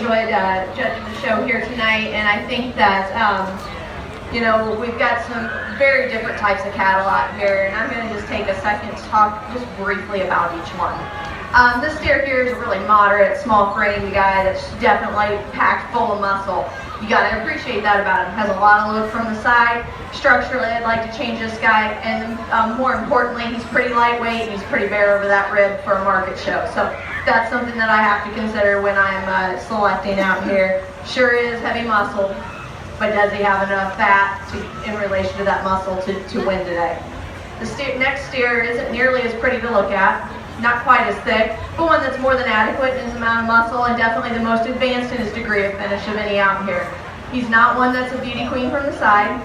enjoyed judging the show here tonight, and I think that you know, we've got some very different types of cattle out here, and I'm going to just take a second to talk just briefly about each one. This steer here is a really moderate, small framed guy that's definitely packed full of muscle. You got to appreciate that about him. Has a lot of look from the side. Structurally, I'd like to change this guy, and more importantly, he's pretty lightweight. He's pretty bare over that rib for a market show. So that's something that I have to consider when I'm selecting out here. Sure is heavy muscle, but does he have enough fat in relation to that muscle to win today? The next steer isn't nearly as pretty to look at, not quite as thick, but one that's more than adequate in his amount of muscle and definitely the most advanced in his degree of finish of any out here. He's not one that's a beauty queen from the side.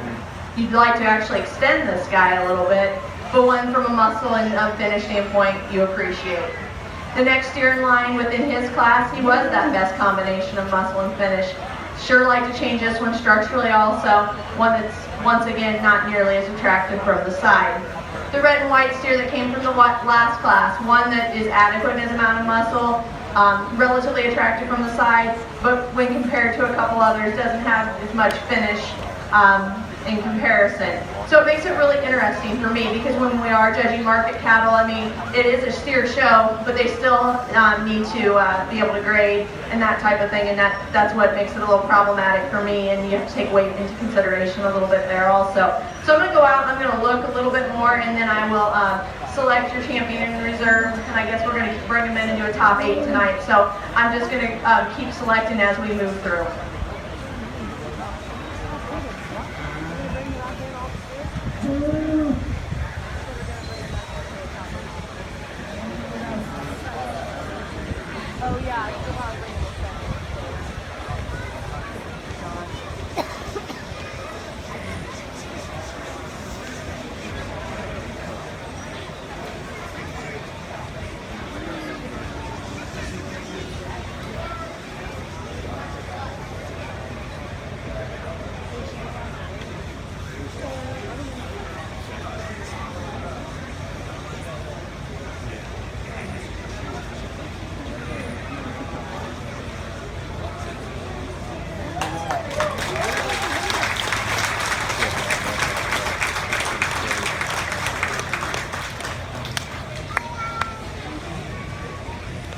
You'd like to actually extend this guy a little bit, but one from a muscle and finish standpoint you appreciate. The next steer in line within his class, he was that best combination of muscle and finish. Sure like to change this one structurally also, one that's once again not nearly as attractive from the side. The red and white steer that came from the last class, one that is adequate in his amount of muscle, relatively attractive from the side, but when compared to a couple others doesn't have as much finish in comparison. So it makes it really interesting for me because when we are judging market cattle, I mean, it is a steer show, but they still need to be able to grade and that type of thing, and that's what makes it a little problematic for me, and you have to take weight into consideration a little bit there also. So I'm going to go out, I'm going to look a little bit more, and then I will select your champion in reserve, and I guess we're going to bring them into a top 8 tonight. So I'm just going to keep selecting as we move through. Thank you.